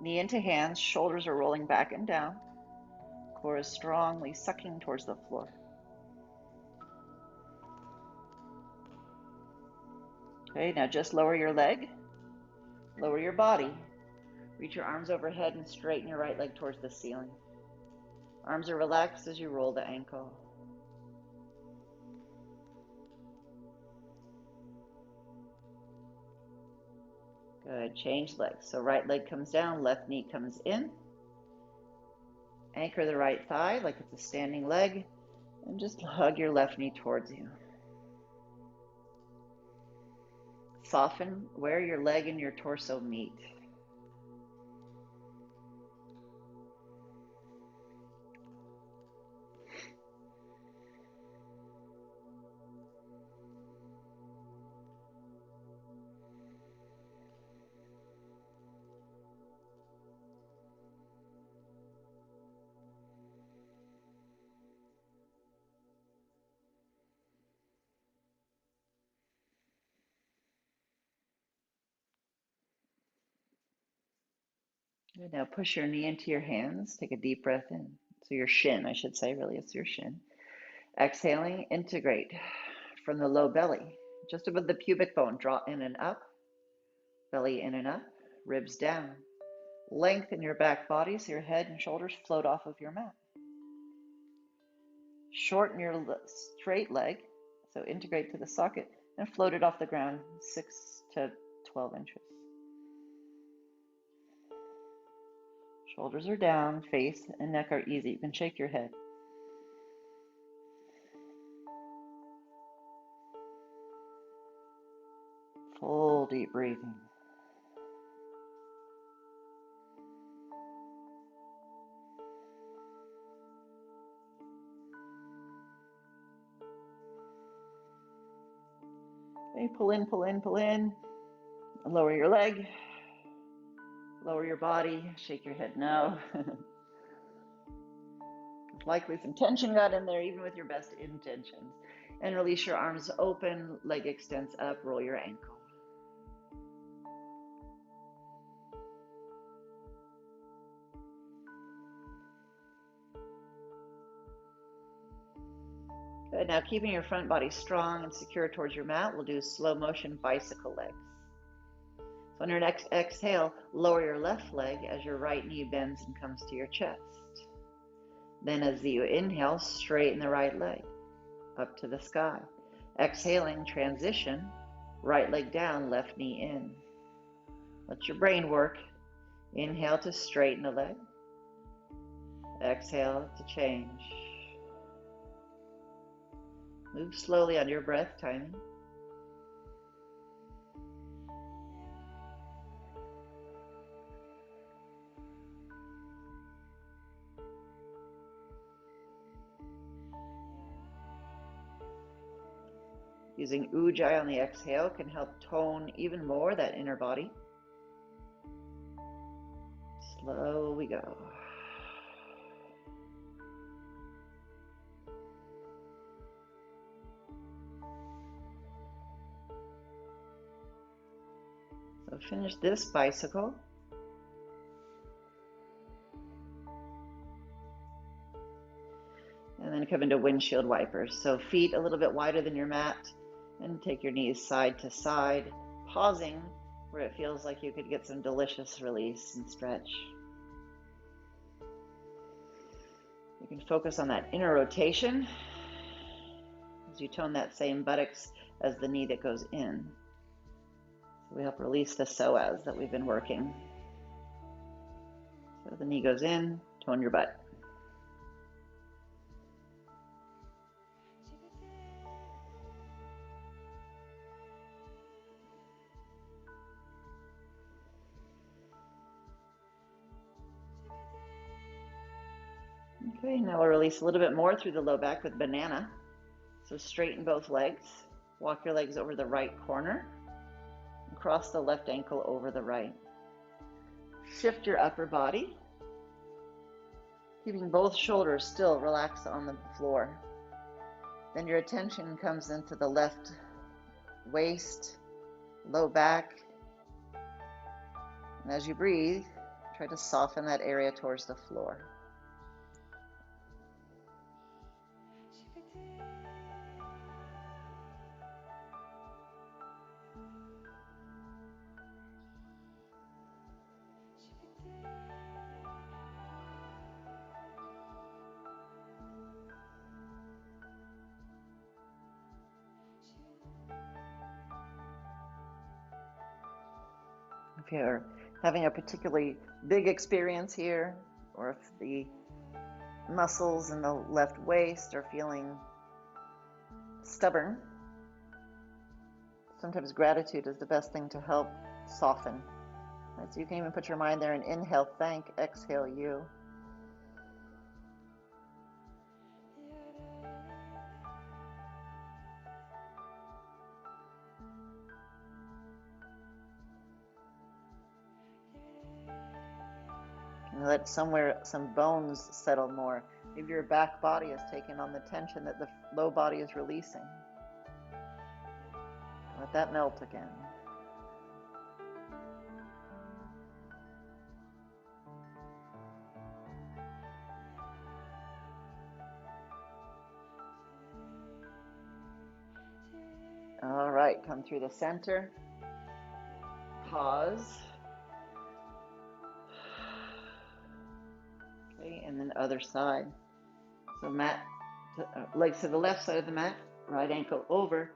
knee into hands, shoulders are rolling back and down. Core is strongly sucking towards the floor. Okay, now just lower your leg, lower your body. Reach your arms overhead and straighten your right leg towards the ceiling. Arms are relaxed as you roll the ankle. Good, change legs. So right leg comes down, left knee comes in. Anchor the right thigh like it's a standing leg, and just hug your left knee towards you. Soften where your leg and your torso meet. Good. Now push your knee into your hands. Take a deep breath in. So your shin, I should say, really, it's your shin. Exhaling, integrate from the low belly, just above the pubic bone. Draw in and up, belly in and up, ribs down. Lengthen your back body so your head and shoulders float off of your mat. Shorten your straight leg, so integrate to the socket, and float it off the ground 6 to 12 inches. Shoulders are down, face and neck are easy. You can shake your head. Full deep breathing. Okay, pull in, pull in, pull in. Lower your leg. Lower your body. Shake your head no. Likely some tension got in there, even with your best intentions. And release your arms open, leg extends up, roll your ankle. Good. Now keeping your front body strong and secure towards your mat, we'll do slow motion bicycle legs. So on your next exhale, lower your left leg as your right knee bends and comes to your chest. Then as you inhale, straighten the right leg up to the sky. Exhaling, transition, right leg down, left knee in. Let your brain work. Inhale to straighten the leg. Exhale to change. Move slowly on your breath timing. Using Ujjayi on the exhale can help tone even more that inner body. Slow we go. So finish this bicycle. And then come into windshield wipers. So feet a little bit wider than your mat, and take your knees side to side, pausing where it feels like you could get some delicious release and stretch. You can focus on that inner rotation as you tone that same buttocks as the knee that goes in. We help release the psoas that we've been working. So the knee goes in, tone your butt. Okay, now we'll release a little bit more through the low back with banana. So straighten both legs. Walk your legs over the right corner. And cross the left ankle over the right. Shift your upper body, keeping both shoulders still relaxed on the floor. Then your attention comes into the left waist, low back. And as you breathe, try to soften that area towards the floor. If you're having a particularly big experience here, or if the muscles in the left waist are feeling stubborn, sometimes gratitude is the best thing to help soften. Right, so you can even put your mind there and inhale, thank, exhale, you. And let some bones settle more. Maybe your back body is taking on the tension that the low body is releasing. Let that melt again. All right, come through the center. Pause. Okay, and then other side. So legs to the left side of the mat, right ankle over,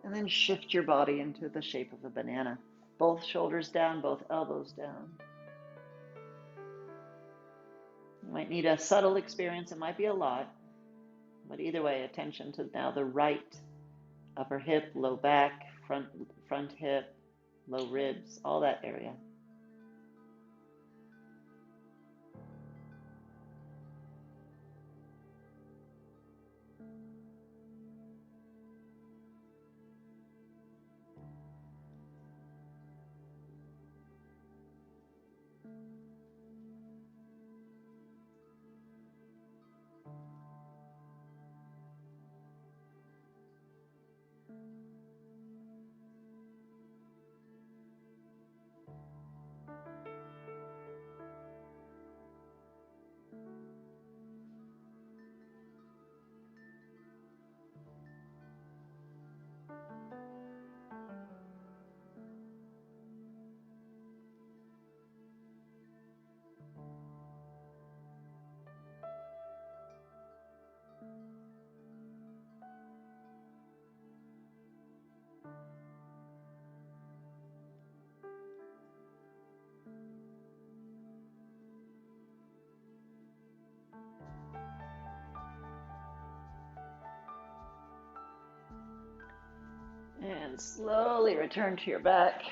and then shift your body into the shape of a banana. Both shoulders down, both elbows down. You might need a subtle experience, it might be a lot, but either way, attention to now the right upper hip, low back, front hip, low ribs, all that area. And slowly return to your back.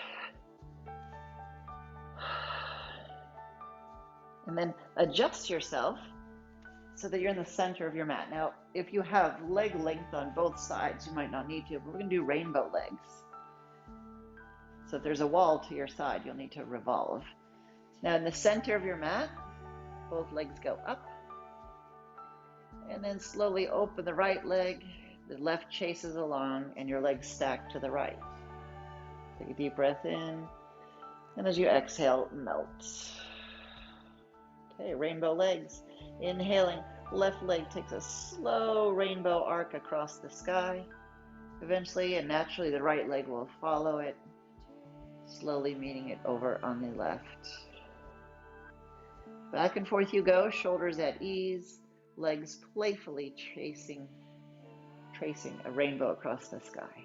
And then adjust yourself so that you're in the center of your mat. Now, if you have leg length on both sides, you might not need to, but we're going to do rainbow legs. So if there's a wall to your side, you'll need to revolve. Now, in the center of your mat, both legs go up. And then slowly open the right leg. The left chases along, and your legs stack to the right. Take a deep breath in. And as you exhale, melt. Okay, rainbow legs. Inhaling, left leg takes a slow rainbow arc across the sky. Eventually and naturally, the right leg will follow it, slowly meeting it over on the left. Back and forth you go, shoulders at ease, legs playfully tracing a rainbow across the sky.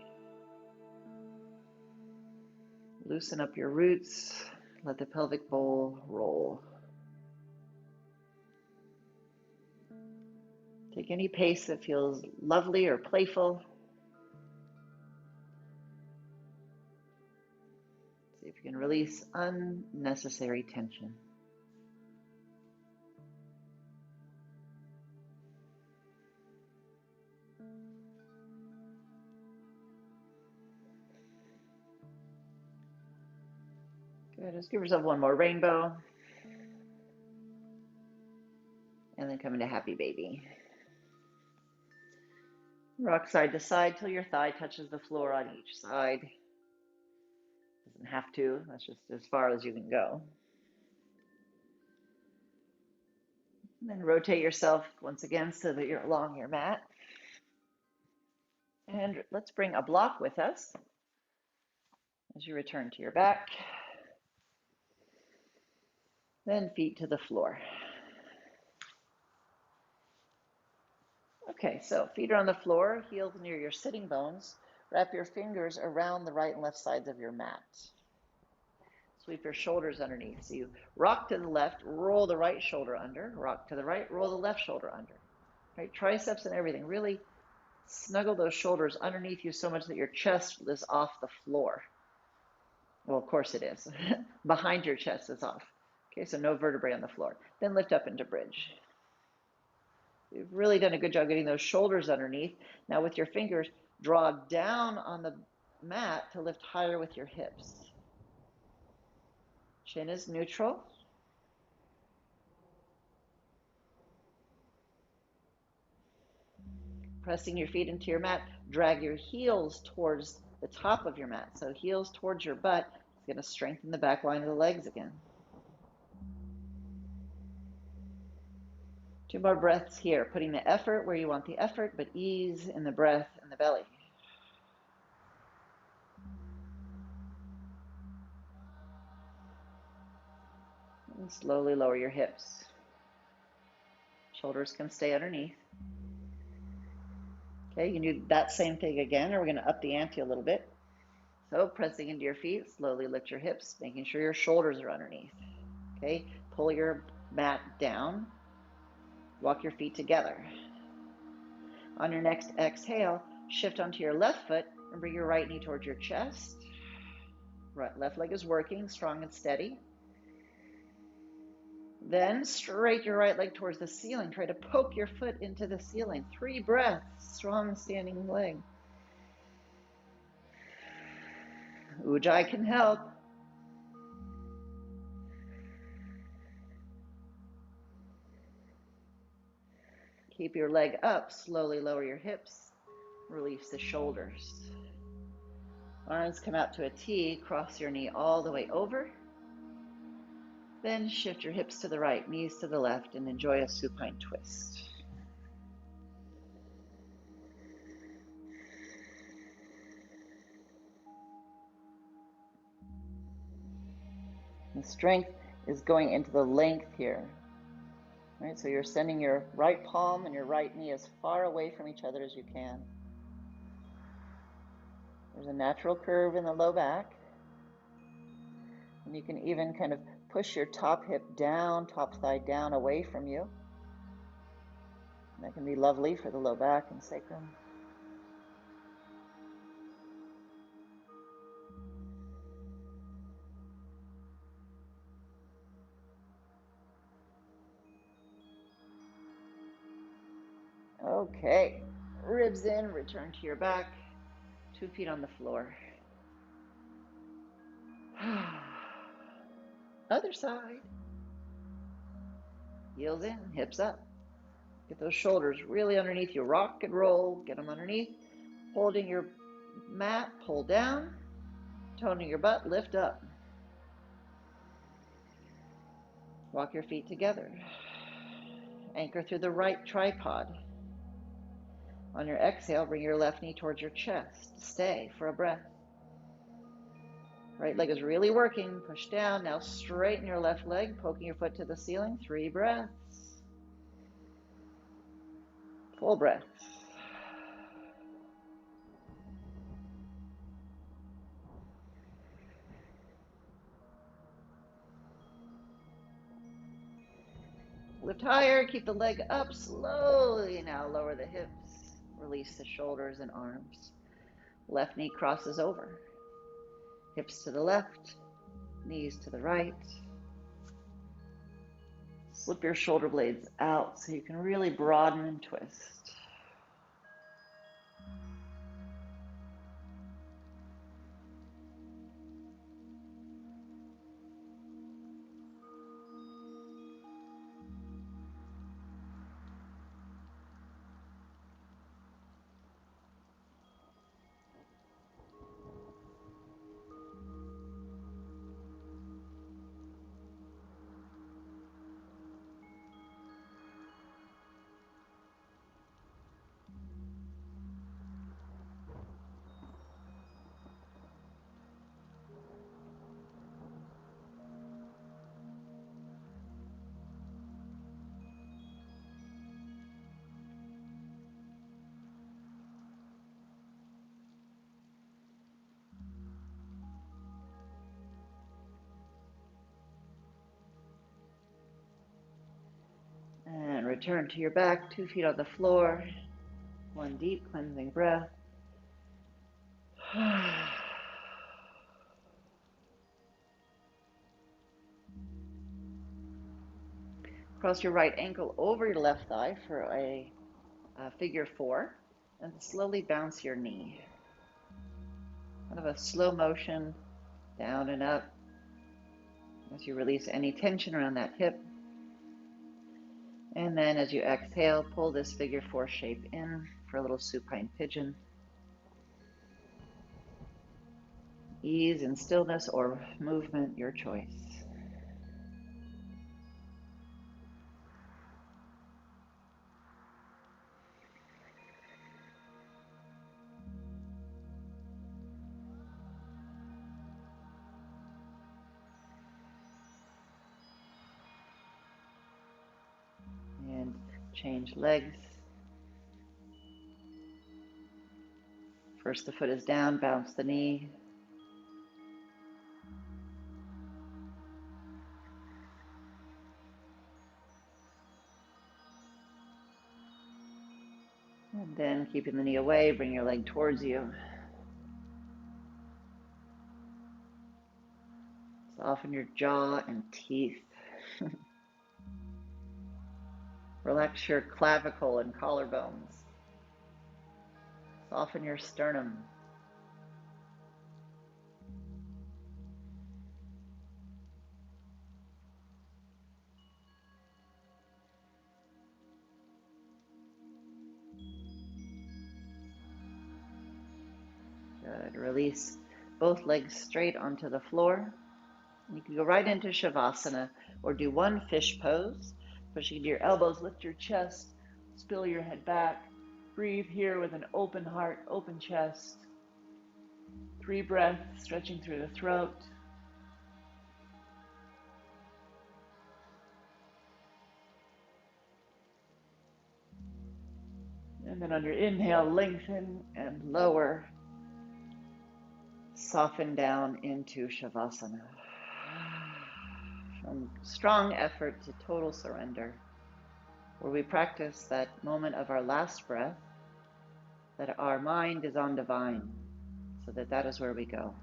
Loosen up your roots. Let the pelvic bowl roll. Take any pace that feels lovely or playful. See if you can release unnecessary tension. Good. Just give yourself one more rainbow. And then come into happy baby. Rock side to side till your thigh touches the floor on each side. Doesn't have to. That's just as far as you can go. And then rotate yourself once again so that you're along your mat. And let's bring a block with us as you return to your back. Then feet to the floor. Okay, so feet are on the floor, heels near your sitting bones. Wrap your fingers around the right and left sides of your mat. Sweep your shoulders underneath. So you rock to the left, roll the right shoulder under, rock to the right, roll the left shoulder under. Right, triceps and everything. Really snuggle those shoulders underneath you so much that your chest is off the floor. Well, of course it is. Behind your chest is off. Okay, so no vertebrae on the floor. Then lift up into bridge. You've really done a good job getting those shoulders underneath. Now with your fingers, draw down on the mat to lift higher with your hips. Chin is neutral. Pressing your feet into your mat, drag your heels towards the top of your mat. So heels towards your butt. It's going to strengthen the back line of the legs again. 2 more breaths here, putting the effort where you want the effort, but ease in the breath and the belly. And slowly lower your hips. Shoulders can stay underneath. Okay, you can do that same thing again, or we're going to up the ante a little bit. So pressing into your feet, slowly lift your hips, making sure your shoulders are underneath. Okay, pull your mat down. Walk your feet together. On your next exhale, shift onto your left foot and bring your right knee towards your chest. Right, left leg is working, strong and steady. Then straight your right leg towards the ceiling. Try to poke your foot into the ceiling. 3 breaths, strong standing leg. Ujjayi can help. Keep your leg up, slowly lower your hips, release the shoulders. Arms come out to a T, cross your knee all the way over. Then shift your hips to the right, knees to the left, and enjoy a supine twist. The strength is going into the length here. Right, so you're sending your right palm and your right knee as far away from each other as you can. There's a natural curve in the low back. And you can even kind of push your top hip down, top thigh down away from you. And that can be lovely for the low back and sacrum. Okay, ribs in, return to your back, 2 feet on the floor. Other side. Heels in, hips up. Get those shoulders really underneath you. Rock and roll, get them underneath. Holding your mat, pull down. Toning your butt, lift up. Walk your feet together. Anchor through the right tripod. On your exhale, bring your left knee towards your chest. Stay for a breath. Right leg is really working. Push down. Now straighten your left leg, poking your foot to the ceiling. 3 breaths. Full breath. Lift higher, keep the leg up slowly. Now lower the hips, release the shoulders and arms. Left knee crosses over. Hips to the left, knees to the right. Slip your shoulder blades out so you can really broaden and twist. And return to your back, 2 feet on the floor. One deep cleansing breath. Cross your right ankle over your left thigh for a figure 4, and slowly bounce your knee. Kind of a slow motion, down and up, as you release any tension around that hip. And then as you exhale, pull this figure 4 shape in for a little supine pigeon. Ease and stillness or movement, your choice. And change legs. First the foot is down, bounce the knee. And then keeping the knee away, bring your leg towards you. Soften your jaw and teeth. Relax your clavicle and collarbones. Soften your sternum. Good. Release both legs straight onto the floor. You can go right into Shavasana or do one fish pose. Pushing into your elbows, lift your chest, spill your head back. Breathe here with an open heart, open chest. 3 breaths, stretching through the throat. And then on your inhale, lengthen and lower. Soften down into Shavasana. From strong effort to total surrender, where we practice that moment of our last breath, that our mind is on divine, so that is where we go.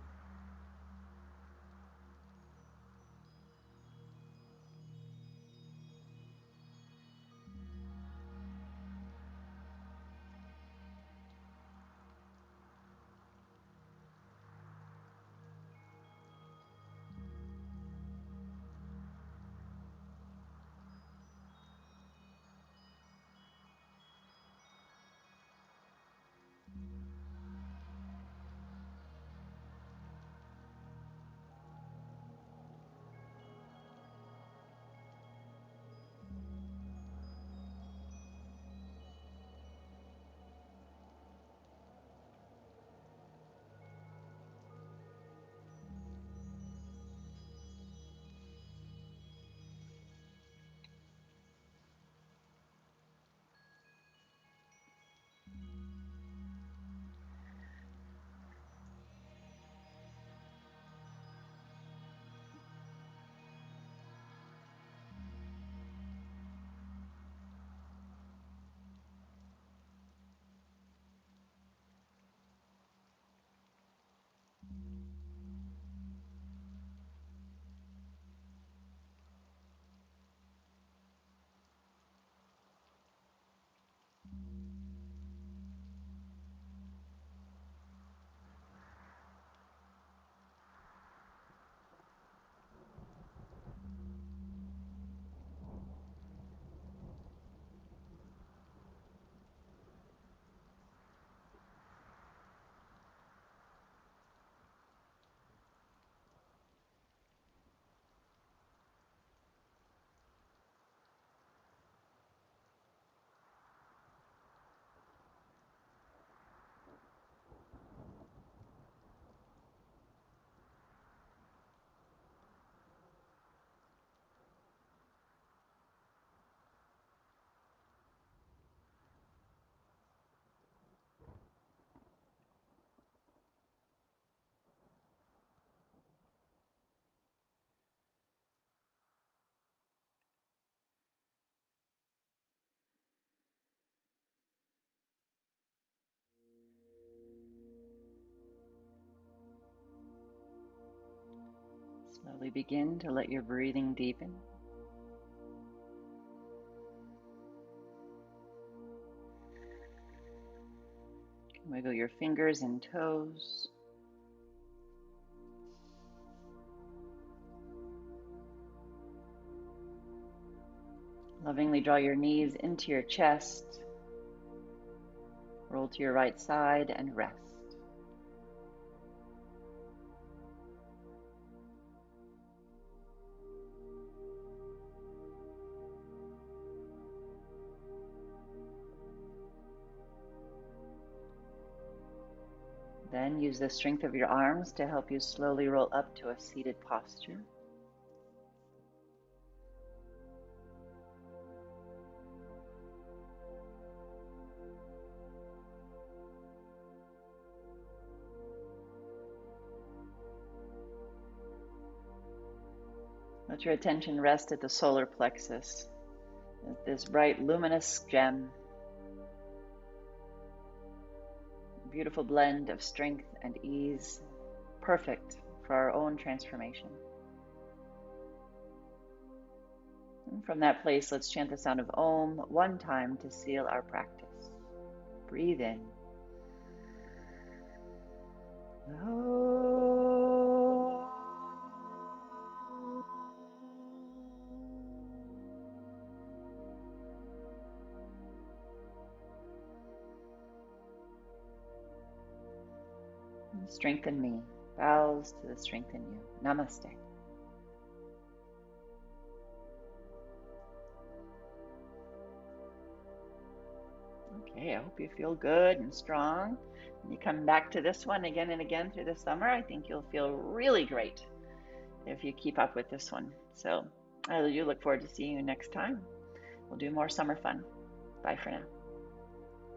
Slowly begin to let your breathing deepen. Wiggle your fingers and toes. Lovingly draw your knees into your chest. Roll to your right side and rest. Then use the strength of your arms to help you slowly roll up to a seated posture. Let your attention rest at the solar plexus, at this bright luminous gem. A beautiful blend of strength and ease, perfect for our own transformation. And from that place, let's chant the sound of Om one time to seal our practice. Breathe in. Om. Strengthen me. Bows to the strength in you. Namaste. Okay, I hope you feel good and strong. When you come back to this one again and again through the summer, I think you'll feel really great if you keep up with this one. So I do look forward to seeing you next time. We'll do more summer fun. Bye for now.